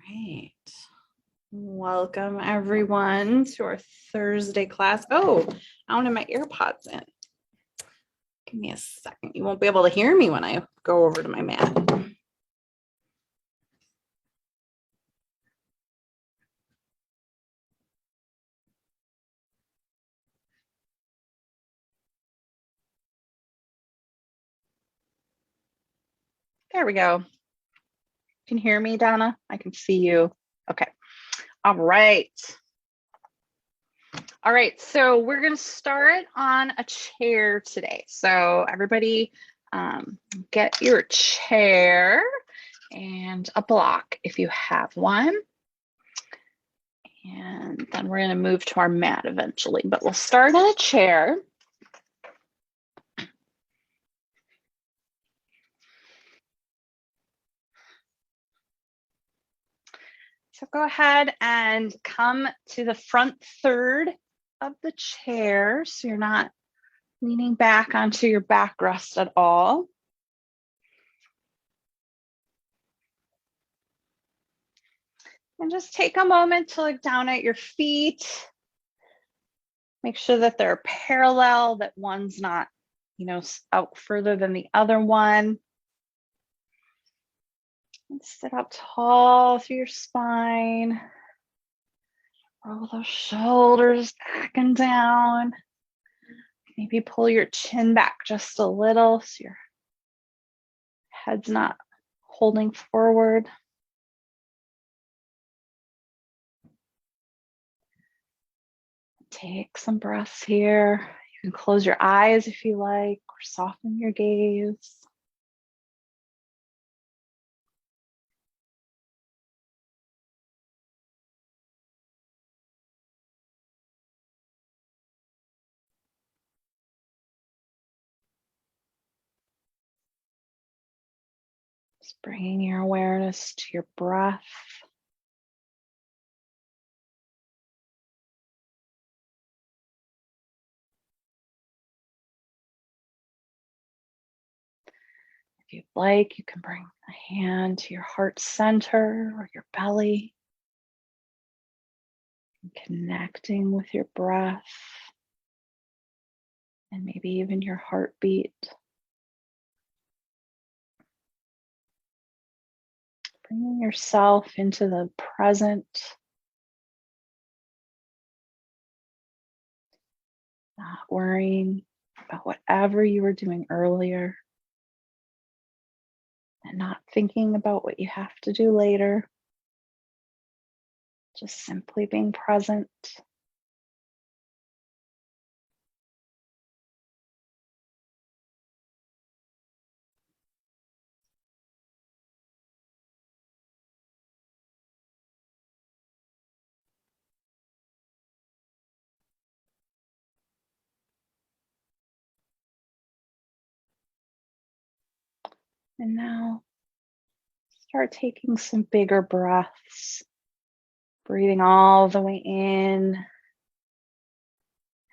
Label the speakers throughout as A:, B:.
A: right. Welcome everyone to our Thursday class. Oh, I don't have my AirPods in. Give me a second. You won't be able to hear me when I go over to my mat. There we go. Can you hear me, Donna? I can see you. Okay. All right. All right. So we're going to start on a chair today. So everybody get your chair and a block if you have one. And then we're going to move to our mat eventually, but we'll start in a chair. So go ahead and come to the front third of the chair so you're not leaning back onto your backrest at all. And just take a moment to look down at your feet. Make sure that they're parallel, that one's not, out further than the other one. And sit up tall through your spine. Roll those shoulders back and down. Maybe pull your chin back just a little so your head's not holding forward. Take some breaths here. You can close your eyes if you like, or soften your gaze. Just bringing your awareness to your breath. If you'd like, you can bring a hand to your heart center or your belly. And connecting with your breath and maybe even your heartbeat. Bringing yourself into the present. Not worrying about whatever you were doing earlier. And not thinking about what you have to do later. Just simply being present. And now start taking some bigger breaths, breathing all the way in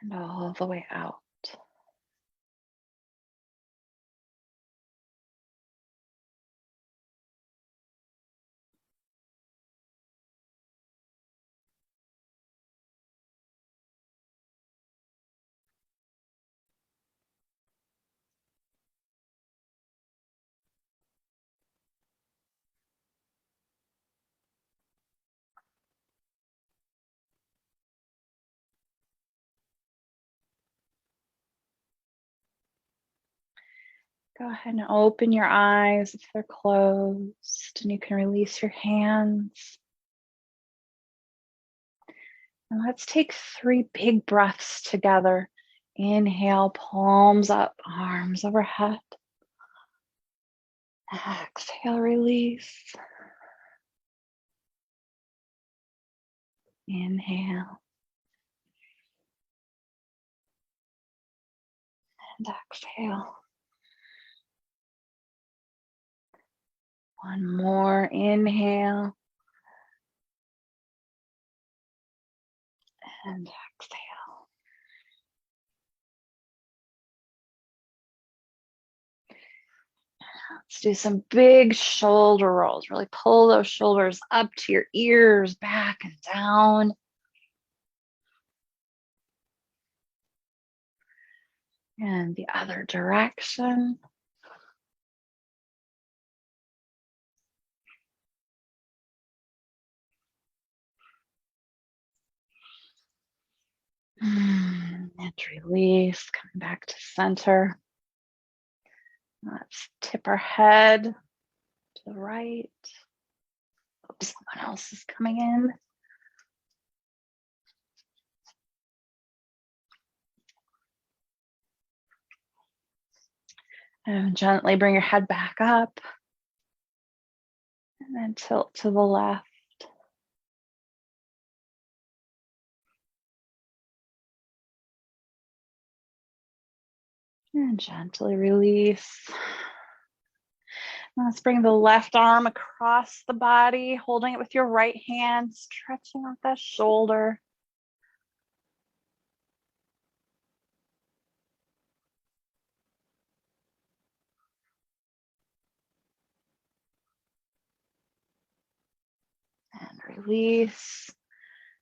A: and all the way out. Go ahead and open your eyes if they're closed, and you can release your hands. And let's take 3 big breaths together. Inhale, palms up, arms overhead. Exhale, release. Inhale. And exhale. One more inhale. And exhale. Let's do some big shoulder rolls. Really pull those shoulders up to your ears, back and down. And the other direction. And release, coming back to center. Let's tip our head to the right. Oops, someone else is coming in. And gently bring your head back up. And then tilt to the left. And gently release. Let's bring the left arm across the body, holding it with your right hand, stretching out that shoulder. And release.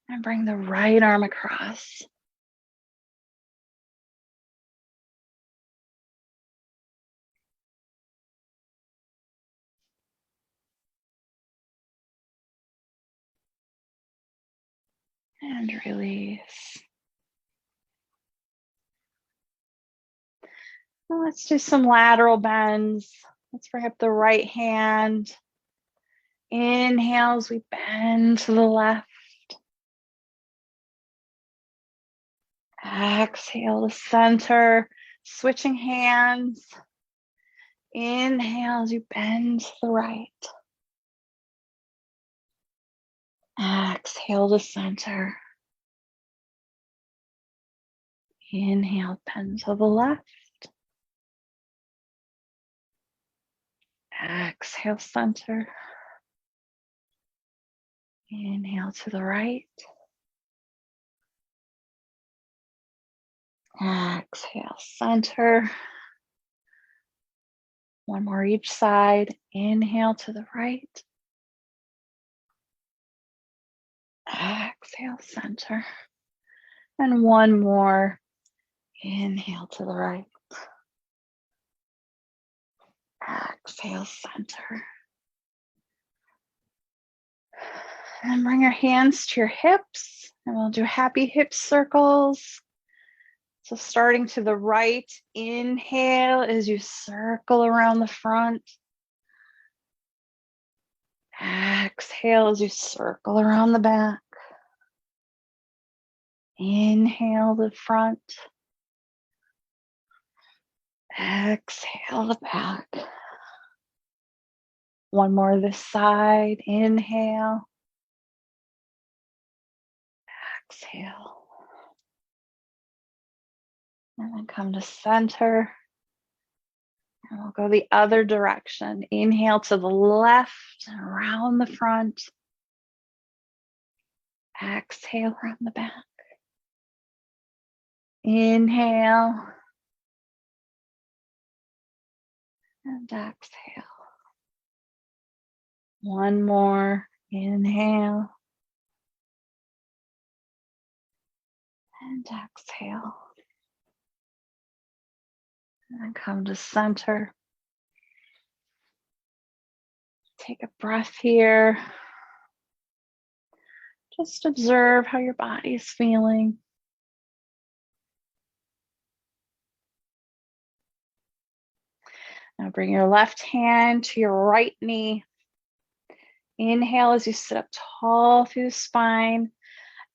A: And bring the right arm across. And release. Well, let's do some lateral bends. Let's bring up the right hand. Inhale as we bend to the left. Exhale to center. Switching hands. Inhale as you bend to the right. Exhale to center. Inhale, bend to the left. Exhale, center. Inhale to the right. Exhale, center. One more each side. Inhale to the right. Exhale, center. And one more. Inhale to the right. Exhale, center. And bring your hands to your hips. And we'll do happy hip circles. So starting to the right, inhale as you circle around the front. Exhale as you circle around the back. Inhale the front. Exhale the back. One more this side. Inhale. Exhale. And then come to center. And we'll go the other direction. Inhale to the left and around the front. Exhale around the back. Inhale. And exhale. One more. Inhale. And exhale. And then come to center. Take a breath here. Just observe how your body is feeling. Now bring your left hand to your right knee. Inhale as you sit up tall through the spine.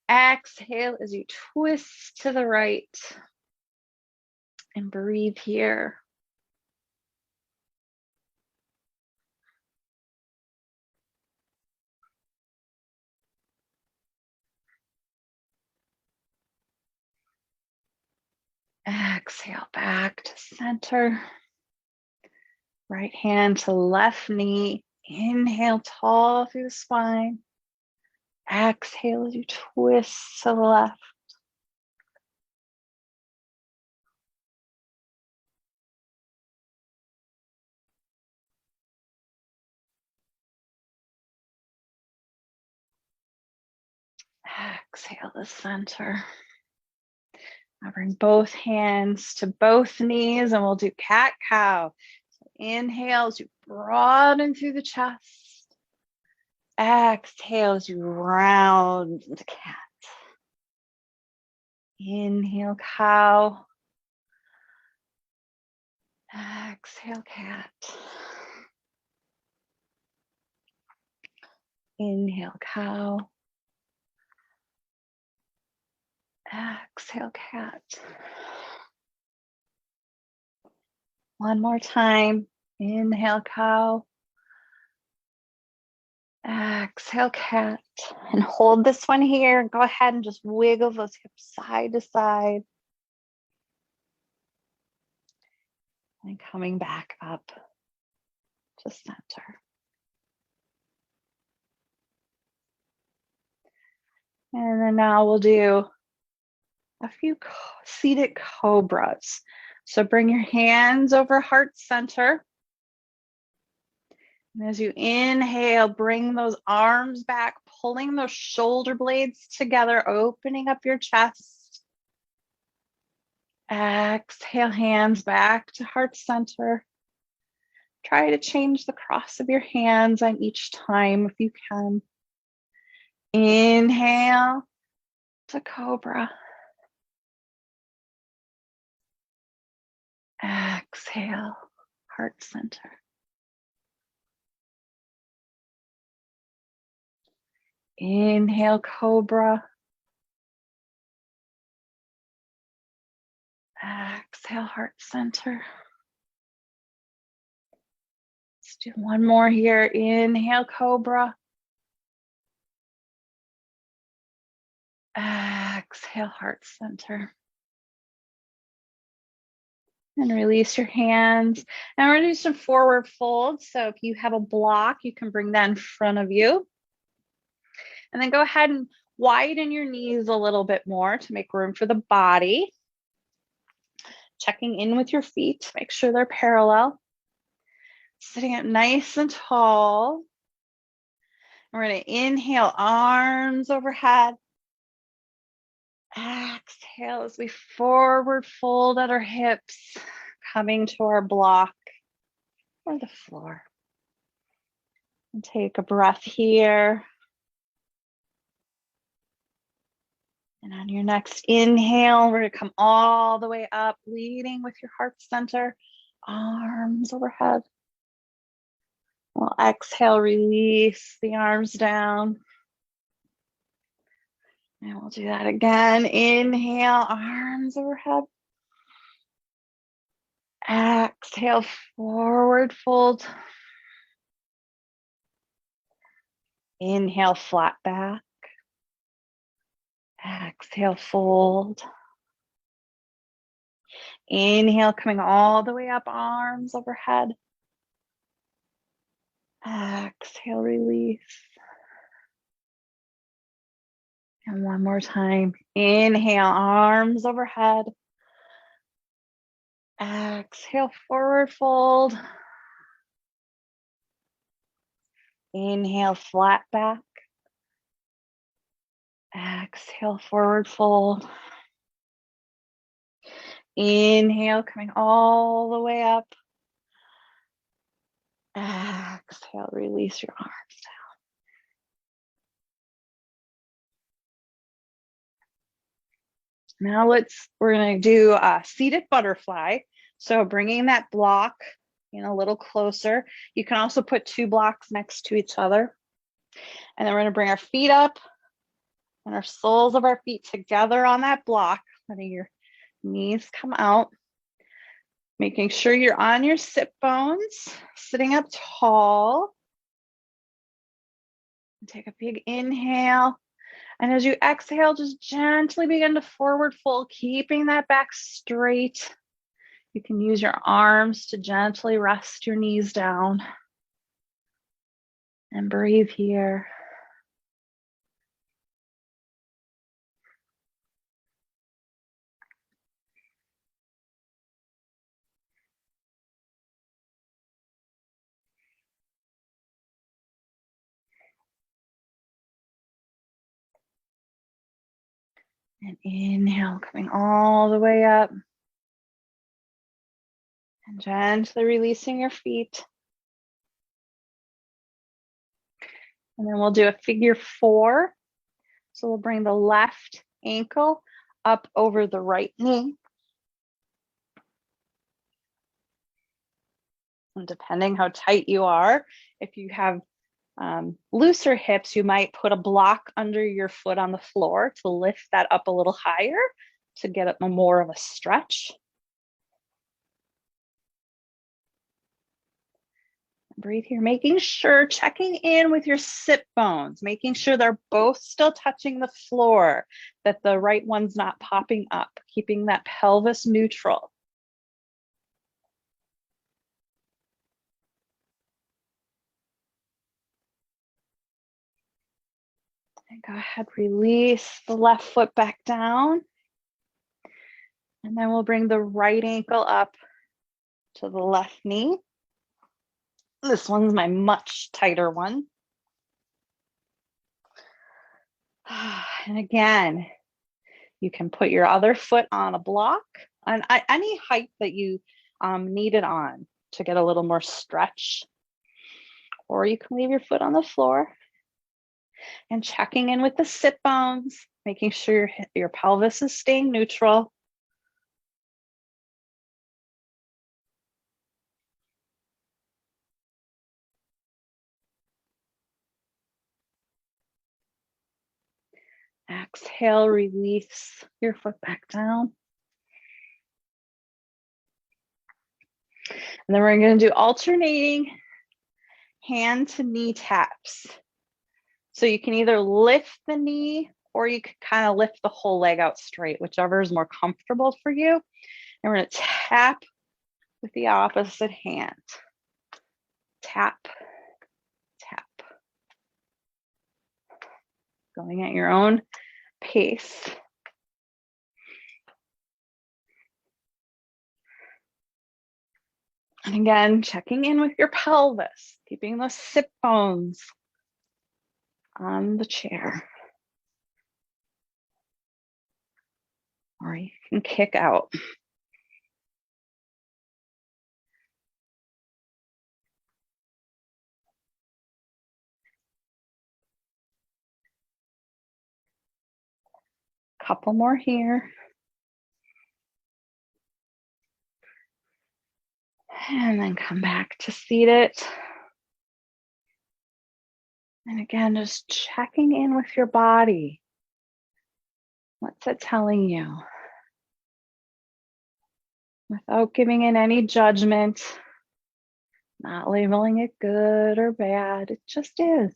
A: Exhale as you twist to the right. And breathe here. Exhale back to center. Right hand to left knee. Inhale tall through the spine. Exhale as you twist to the left. Exhale to center. Now bring both hands to both knees and we'll do cat-cow. Inhale as you broaden through the chest. Exhale as you round into cat. Inhale, cow. Exhale, cat. Inhale, cow. Exhale, cat. One more time. Inhale, cow. Exhale, cat. And hold this one here. Go ahead and just wiggle those hips side to side. And coming back up to center. And then now we'll do a few seated cobras. So bring your hands over heart center. And as you inhale, bring those arms back, pulling those shoulder blades together, opening up your chest. Exhale, hands back to heart center. Try to change the cross of your hands on each time if you can. Inhale to cobra. Exhale, heart center. Inhale, cobra. Exhale, heart center. Let's do one more here. Inhale, cobra. Exhale, heart center. And release your hands. Now we're going to do some forward folds. So if you have a block, you can bring that in front of you. And then go ahead and widen your knees a little bit more to make room for the body. Checking in with your feet, make sure they're parallel. Sitting up nice and tall. We're going to inhale, arms overhead. Exhale as we forward fold at our hips, coming to our block or the floor. And take a breath here. And on your next inhale, we're going to come all the way up, leading with your heart center, arms overhead. We'll exhale, release the arms down. And we'll do that again. Inhale, arms overhead. Exhale, forward fold. Inhale, flat back. Exhale, fold. Inhale, coming all the way up, arms overhead. Exhale, release. And one more time. Inhale, arms overhead. Exhale, forward fold. Inhale, flat back. Exhale, forward fold. Inhale, coming all the way up. Exhale, release your arms down. Now we're going to do a seated butterfly. So bringing that block in a little closer. You can also put two blocks next to each other. And then we're going to bring our feet up and our soles of our feet together on that block, letting your knees come out. Making sure you're on your sit bones, sitting up tall. Take a big inhale. And as you exhale, just gently begin to forward fold, keeping that back straight. You can use your arms to gently rest your knees down. And breathe here. And inhale, coming all the way up. And gently releasing your feet. And then we'll do a figure 4. So we'll bring the left ankle up over the right knee. And depending how tight you are, if you have looser hips, you might put a block under your foot on the floor to lift that up a little higher to get a more of a stretch. Breathe here, making sure, checking in with your sit bones, making sure they're both still touching the floor, that the right one's not popping up, keeping that pelvis neutral. And go ahead, release the left foot back down. And then we'll bring the right ankle up to the left knee. This one's my much tighter one. And again, you can put your other foot on a block on any height that you need it on to get a little more stretch. Or you can leave your foot on the floor. And checking in with the sit bones, making sure your pelvis is staying neutral. Exhale, release your foot back down. And then we're going to do alternating hand to knee taps. So you can either lift the knee or you can kind of lift the whole leg out straight, whichever is more comfortable for you. And we're going to tap with the opposite hand. Tap, tap. Going at your own pace. And again, checking in with your pelvis, keeping those sit bones on the chair. Or you can kick out. Couple more here. And then come back to seated. And again, just checking in with your body. What's it telling you? Without giving it any judgment, not labeling it good or bad. It just is.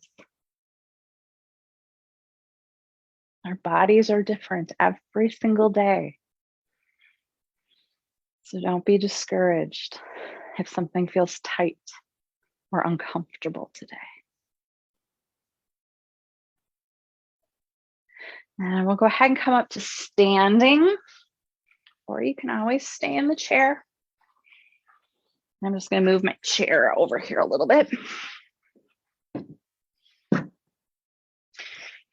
A: Our bodies are different every single day. So don't be discouraged if something feels tight or uncomfortable today. And we'll go ahead and come up to standing, or you can always stay in the chair. I'm just going to move my chair over here a little bit.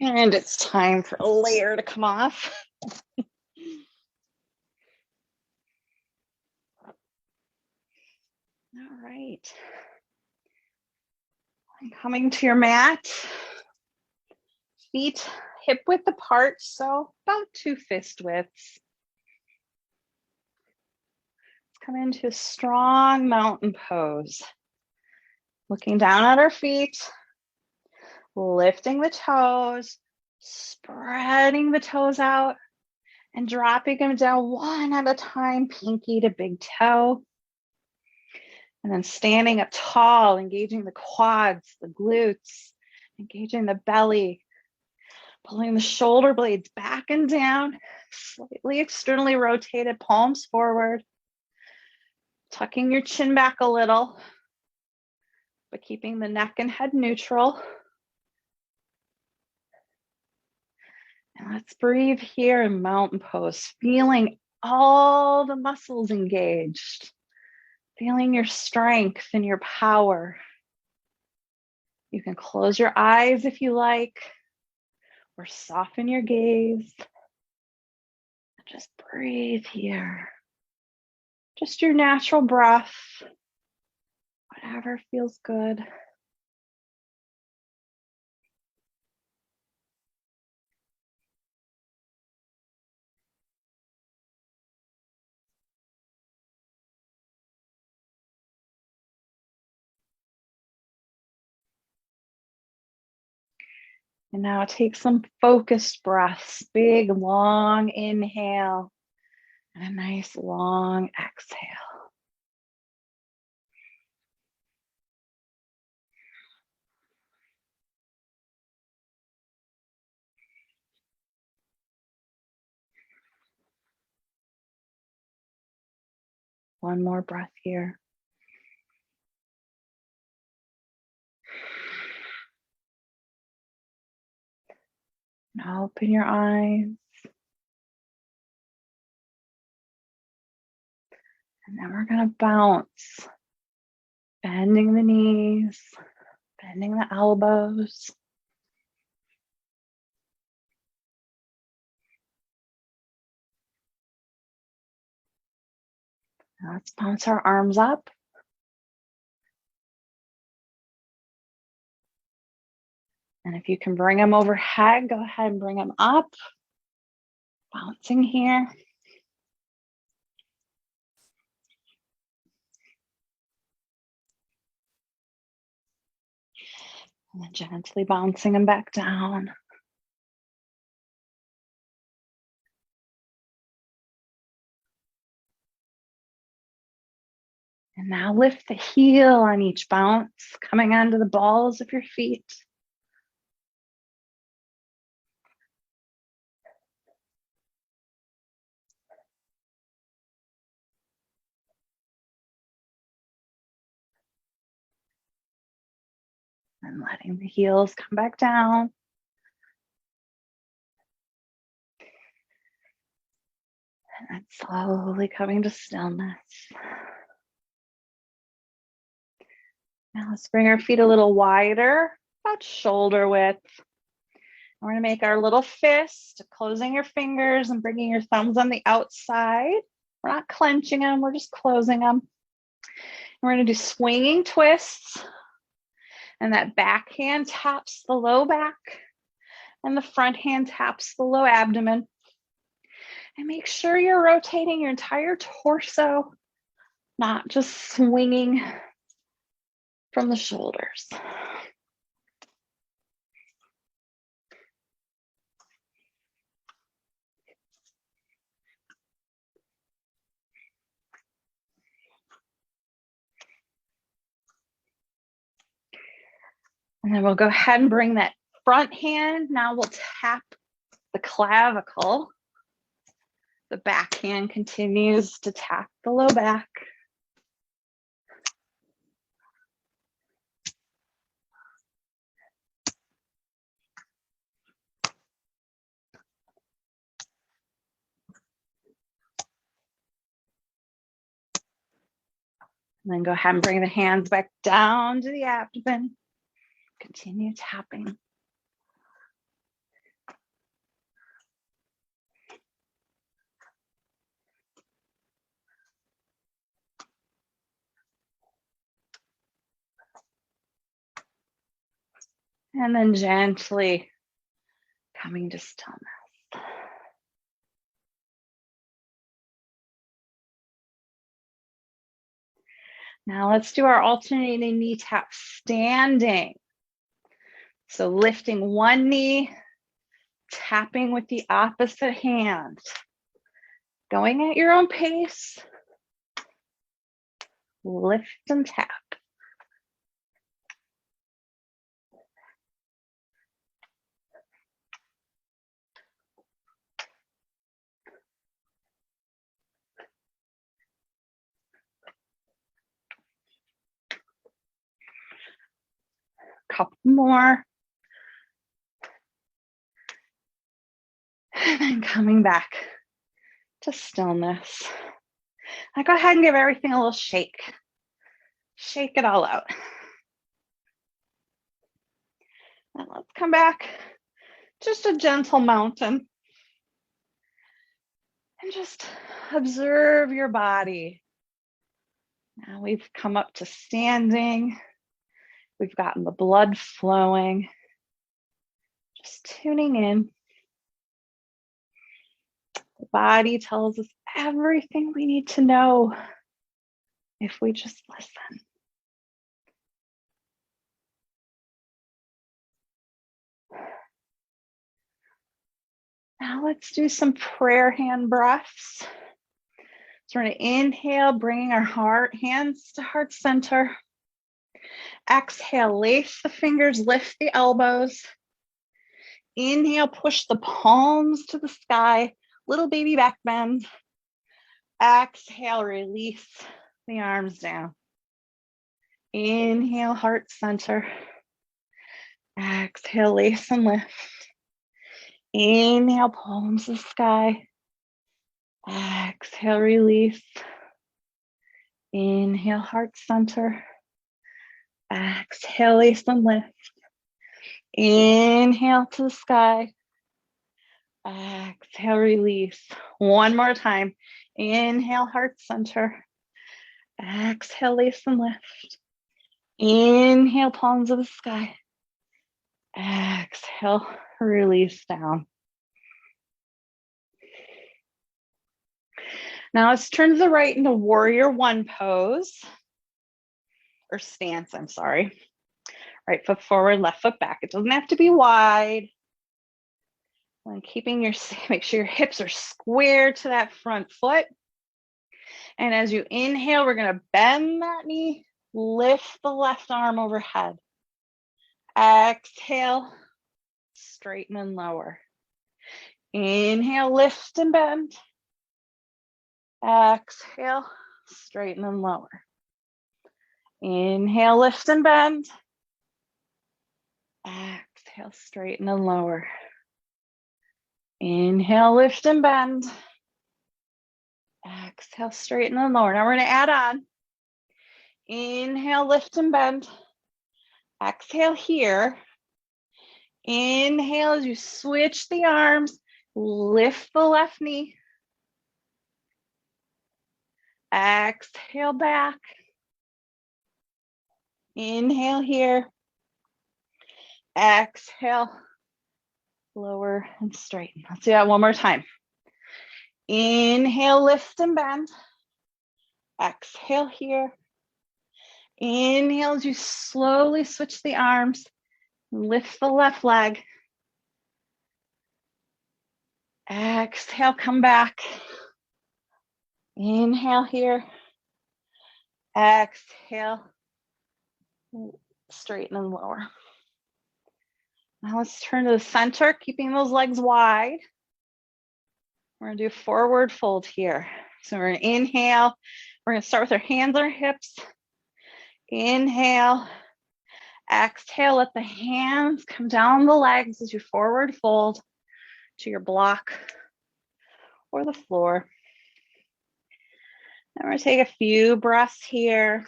A: And it's time for a layer to come off. All right. I'm coming to your mat. Feet hip width apart, so about 2 fist widths. Let's come into a strong mountain pose. Looking down at our feet, lifting the toes, spreading the toes out, and dropping them down one at a time, pinky to big toe. And then standing up tall, engaging the quads, the glutes, engaging the belly, pulling the shoulder blades back and down, slightly externally rotated, palms forward, tucking your chin back a little, but keeping the neck and head neutral. And let's breathe here in mountain pose, feeling all the muscles engaged, feeling your strength and your power. You can close your eyes if you like, or soften your gaze. Just breathe here. Just your natural breath, whatever feels good. And now take some focused breaths, big, long inhale, and a nice long exhale. One more breath here. Now open your eyes. And then we're going to bounce, bending the knees, bending the elbows. Now let's bounce our arms up. And if you can bring them overhead, go ahead and bring them up. Bouncing here. And then gently bouncing them back down. And now lift the heel on each bounce, coming onto the balls of your feet. And letting the heels come back down. And then slowly coming to stillness. Now let's bring our feet a little wider, about shoulder width. We're going to make our little fist, closing your fingers and bringing your thumbs on the outside. We're not clenching them, we're just closing them. We're going to do swinging twists. And that back hand taps the low back and the front hand taps the low abdomen. And make sure you're rotating your entire torso, not just swinging from the shoulders. And then we'll go ahead and bring that front hand. Now we'll tap the clavicle. The back hand continues to tap the low back. And then go ahead and bring the hands back down to the abdomen. Continue tapping. And then gently coming to stillness. Now let's do our alternating knee tap standing. So lifting one knee, tapping with the opposite hand. Going at your own pace. Lift and tap. Couple more. And then coming back to stillness. Now go ahead and give everything a little shake. Shake it all out. And let's come back. Just a gentle mountain. And just observe your body. Now we've come up to standing. We've gotten the blood flowing. Just tuning in. The body tells us everything we need to know if we just listen. Now let's do some prayer hand breaths. So we're going to inhale, bringing our hands to heart center. Exhale, lace the fingers, lift the elbows. Inhale, push the palms to the sky, little baby back bend. Exhale, release the arms down. Inhale, heart center. Exhale, lace and lift. Inhale, palms to the sky. Exhale, release. Inhale, heart center. Exhale, lace and lift. Inhale to the sky. Exhale, release. One more time. Inhale, heart center. Exhale, lace and lift. Inhale, palms to the sky. Exhale, release down. Now let's turn to the right into warrior one pose, or stance, I'm sorry. Right foot forward, left foot back. It doesn't have to be wide. And keeping make sure your hips are square to that front foot. And as you inhale, we're gonna bend that knee, lift the left arm overhead. Exhale, straighten and lower. Inhale, lift and bend. Exhale, straighten and lower. Inhale, lift and bend. Exhale, straighten and lower. Inhale, lift and bend. Exhale, straighten and lower. Now we're going to add on. Inhale, lift and bend. Exhale here. Inhale as you switch the arms, lift the left knee. Exhale back. Inhale here. Exhale, lower and straighten. Let's do that one more time. Inhale, lift and bend. Exhale here. Inhale as you slowly switch the arms. Lift the left leg. Exhale, come back. Inhale here. Exhale, straighten and lower. Now let's turn to the center, keeping those legs wide. We're gonna do forward fold here. So we're gonna inhale. We're gonna start with our hands on our hips. Inhale. Exhale, let the hands come down the legs as you forward fold to your block or the floor. And we're gonna take a few breaths here.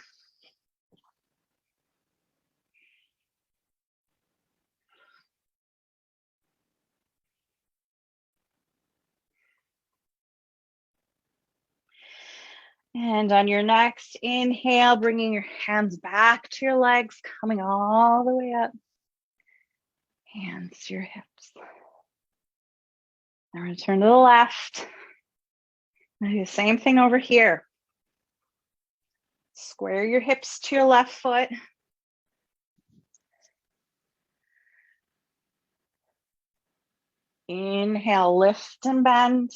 A: And on your next inhale, bringing your hands back to your legs, coming all the way up. Hands to your hips. Now we're going to turn to the left. Now do the same thing over here. Square your hips to your left foot. Inhale, lift and bend.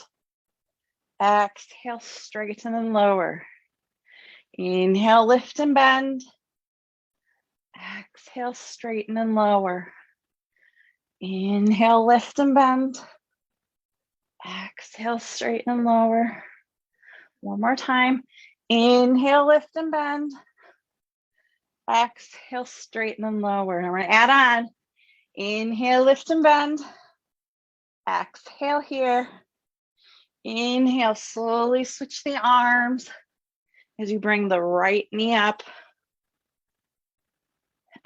A: Exhale, straighten and lower. Inhale, lift and bend. Exhale, straighten and lower. Inhale, lift and bend. Exhale, straighten and lower. One more time. Inhale, lift and bend. Exhale, straighten and lower. Now we're going to add on. Inhale, lift and bend. Exhale here. Inhale, slowly switch the arms as you bring the right knee up.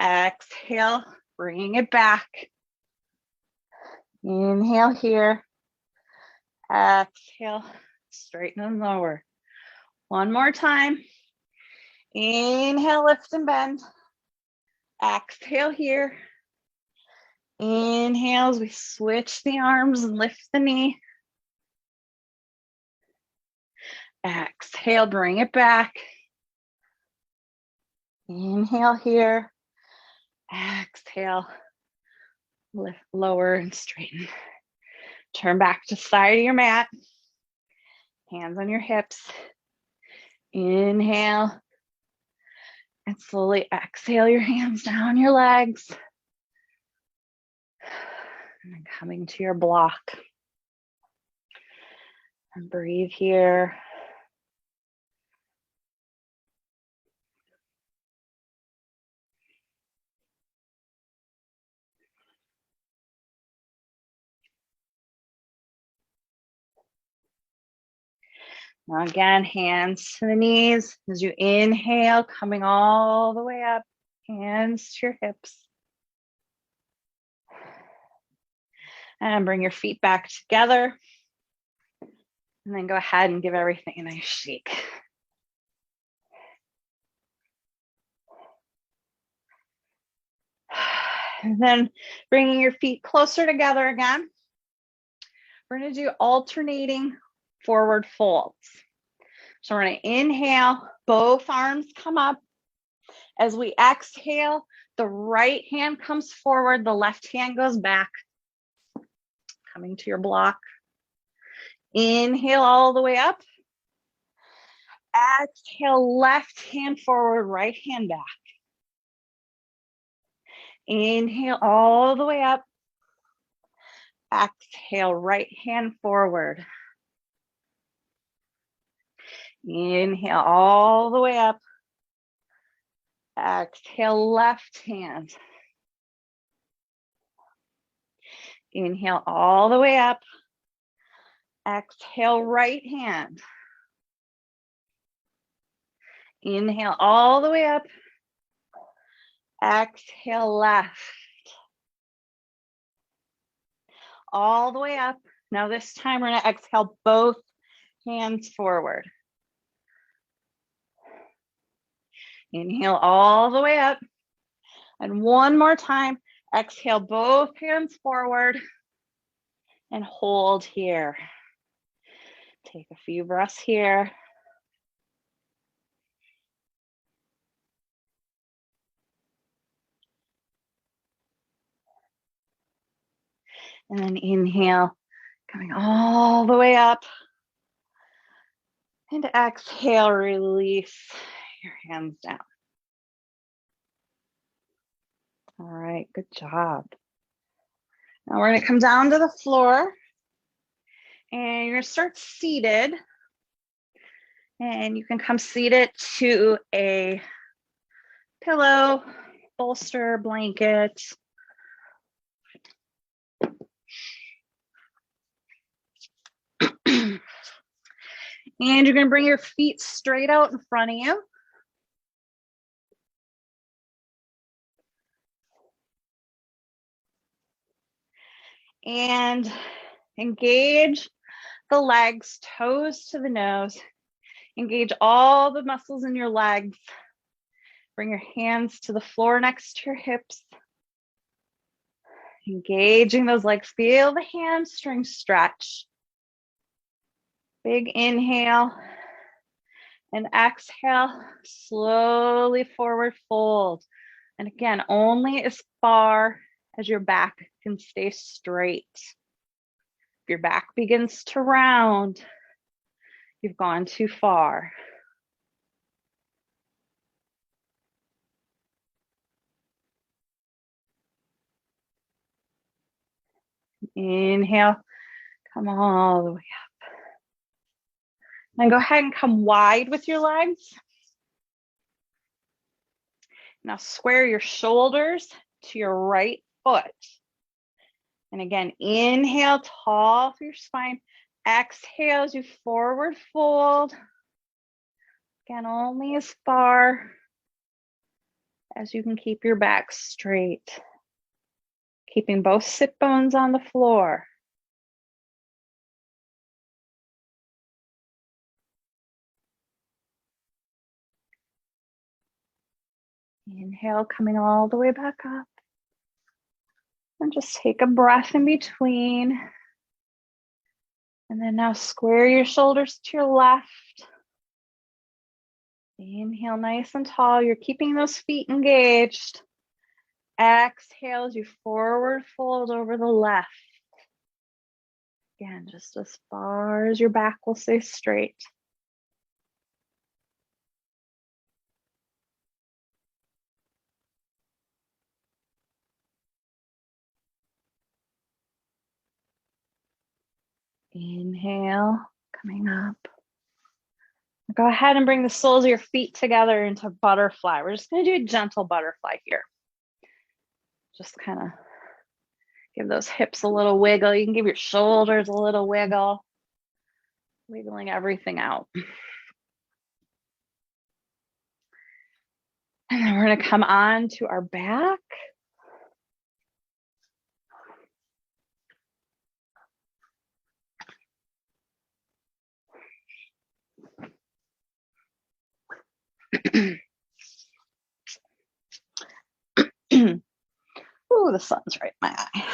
A: Exhale, bringing it back. Inhale here. Exhale, straighten and lower. One more time. Inhale, lift and bend. Exhale here. Inhale as we switch the arms and lift the knee. Exhale, bring it back. Inhale here. Exhale, lift, lower and straighten. Turn back to side of your mat. Hands on your hips. Inhale. And slowly exhale your hands down your legs. And then coming to your block. And breathe here. Now again, hands to the knees as you inhale, coming all the way up, hands to your hips. And bring your feet back together. And then go ahead and give everything a nice shake. And then bringing your feet closer together again. We're going to do alternating forward folds. So we're going to inhale, both arms come up. As we exhale, the right hand comes forward, the left hand goes back. Coming to your block. Inhale all the way up. Exhale, left hand forward, right hand back. Inhale all the way up. Exhale, right hand forward. Inhale all the way up. Exhale, left hand. Inhale all the way up. Exhale, right hand. Inhale all the way up. Exhale, left. All the way up. Now this time we're going to exhale both hands forward. Inhale all the way up. And one more time, exhale both hands forward and hold here. Take a few breaths here. And then inhale, coming all the way up. And exhale, release your hands down. All right, good job. Now we're going to come down to the floor. And you're going to start seated. And you can come seated to a pillow, bolster, blanket. And you're going to bring your feet straight out in front of you. And engage the legs, toes to the nose. Engage all the muscles in your legs. Bring your hands to the floor next to your hips. Engaging those legs. Feel the hamstrings stretch. Big inhale. And exhale, slowly forward fold. And again, only as far as your back can stay straight. If your back begins to round, you've gone too far. Inhale, come all the way up. Then go ahead and come wide with your legs. Now square your shoulders to your right foot. And again, inhale, tall through your spine. Exhale as you forward fold. Again, only as far as you can keep your back straight. Keeping both sit bones on the floor. Inhale, coming all the way back up. And just take a breath in between. And then now square your shoulders to your left. Inhale, nice and tall. You're keeping those feet engaged. Exhale as you forward fold over the left. Again, just as far as your back will stay straight. Inhale, coming up. Go ahead and bring the soles of your feet together into butterfly. We're just going to do a gentle butterfly here. Just kind of give those hips a little wiggle. You can give your shoulders a little wiggle. Wiggling everything out. And then we're going to come on to our back. Ooh, the sun's right in my eye.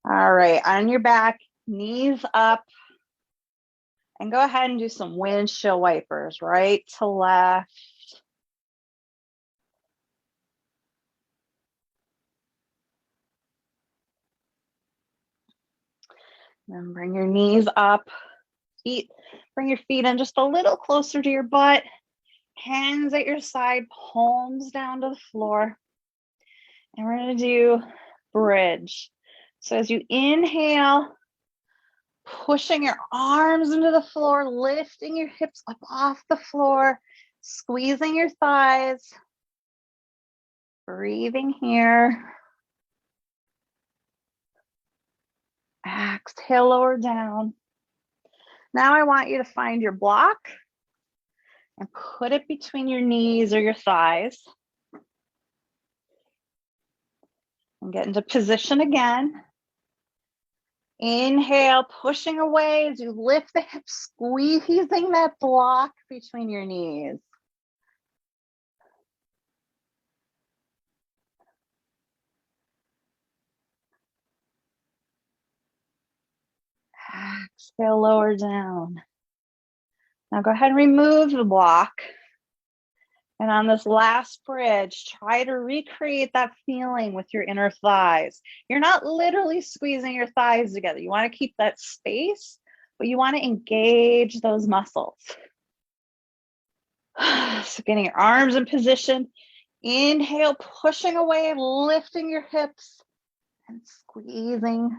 A: All right, on your back, knees up. And go ahead and do some windshield wipers, right to left. Then bring your knees up. Bring your feet in just a little closer to your butt. Hands at your side, palms down to the floor. And we're going to do bridge. So as you inhale, pushing your arms into the floor, lifting your hips up off the floor, squeezing your thighs, breathing here. Exhale, lower down. Now I want you to find your block and put it between your knees or your thighs. And get into position again. Inhale, pushing away as you lift the hips, squeezing that block between your knees. Exhale, lower down. Now go ahead and remove the block. And on this last bridge, try to recreate that feeling with your inner thighs. You're not literally squeezing your thighs together. You want to keep that space, but you want to engage those muscles. So getting your arms in position. Inhale, pushing away, lifting your hips and squeezing.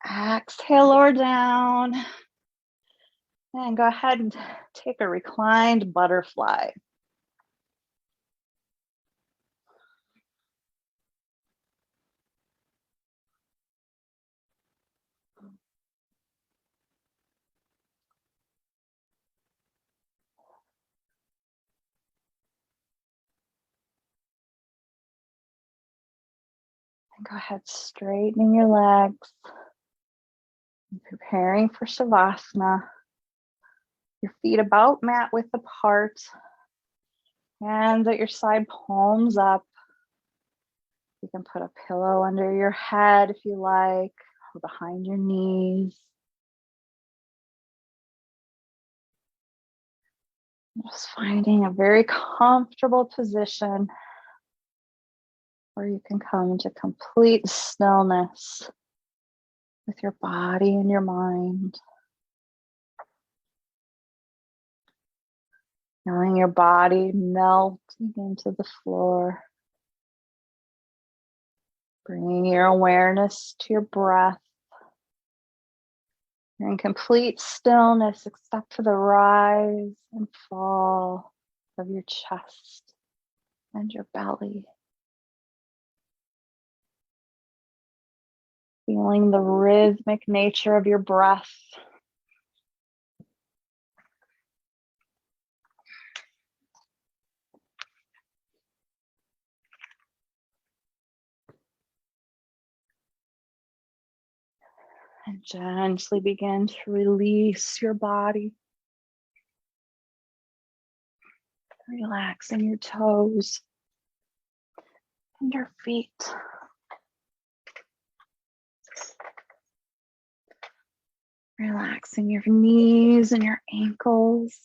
A: Exhale, lower down. And go ahead and take a reclined butterfly. And go ahead, straightening your legs. And preparing for Savasana. Your feet about mat width apart. Hands at your side, palms up. You can put a pillow under your head if you like, or behind your knees. Just finding a very comfortable position where you can come to complete stillness with your body and your mind. Feeling your body melting into the floor. Bringing your awareness to your breath. You're in complete stillness except for the rise and fall of your chest and your belly. Feeling the rhythmic nature of your breath. And gently begin to release your body. Relaxing your toes and your feet. Relaxing your knees and your ankles.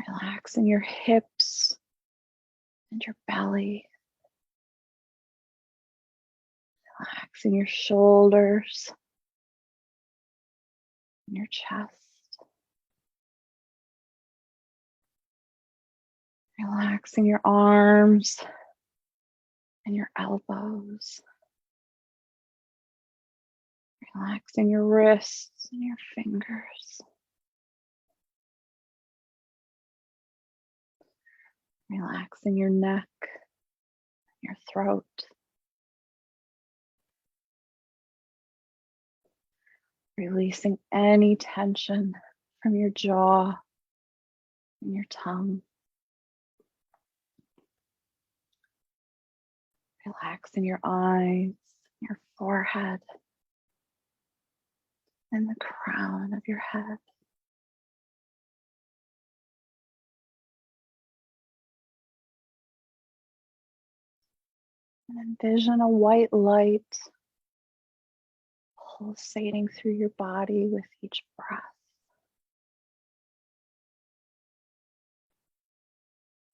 A: Relaxing your hips and your belly. Relaxing your shoulders and your chest. Relaxing your arms and your elbows. Relaxing your wrists and your fingers. Relaxing your neck, your throat. Releasing any tension from your jaw and your tongue. Relaxing your eyes, your forehead, and the crown of your head. And envision a white light pulsating through your body with each breath.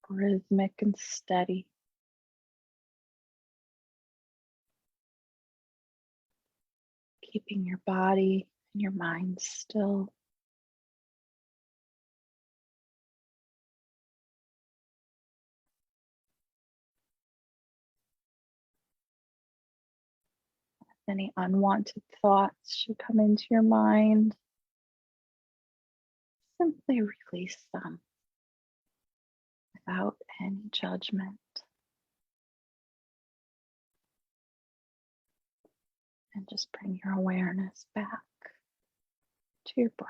A: Rhythmic and steady. Keeping your body and your mind still. If any unwanted thoughts should come into your mind, simply release them without any judgment. And just bring your awareness back to your breath.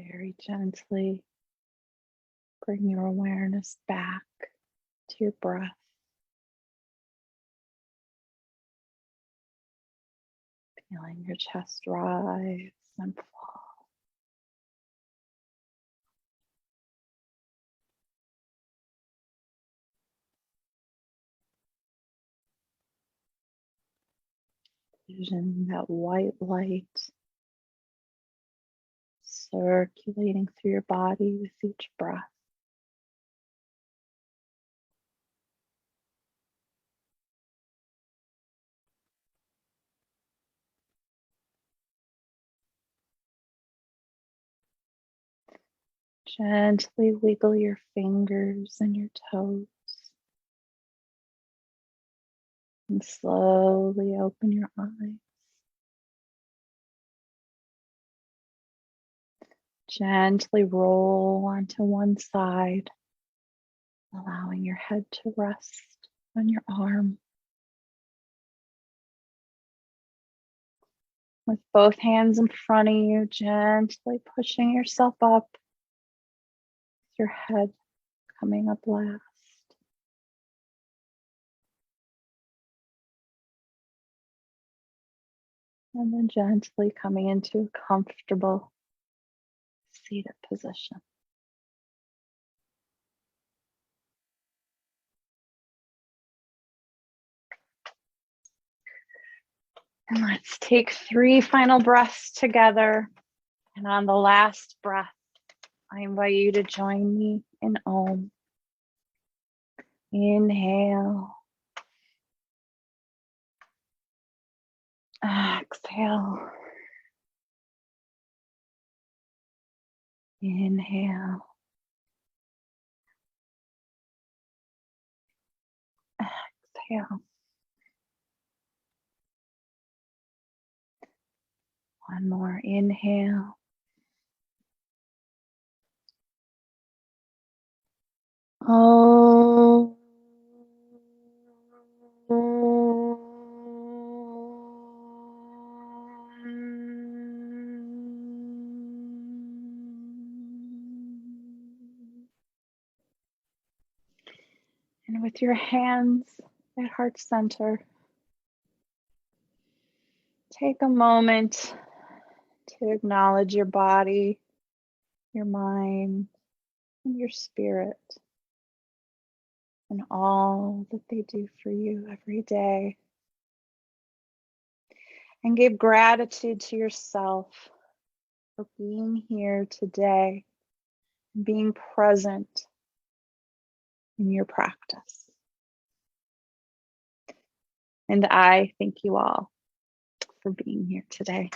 A: Very gently bring your awareness back to your breath. Feeling your chest rise and fall. Vision that white light circulating through your body with each breath. Gently wiggle your fingers and your toes. And slowly open your eyes. Gently roll onto one side, allowing your head to rest on your arm. With both hands in front of you, gently pushing yourself up, with your head coming up last. And then gently coming into a comfortable seated position. And let's take 3 final breaths together. And on the last breath, I invite you to join me in Om. Inhale. Exhale. Inhale. Exhale. One more. Inhale. Oh. And with your hands at heart center, take a moment to acknowledge your body, your mind, and your spirit, and all that they do for you every day. And give gratitude to yourself for being here today, and being present in your practice. And I thank you all for being here today.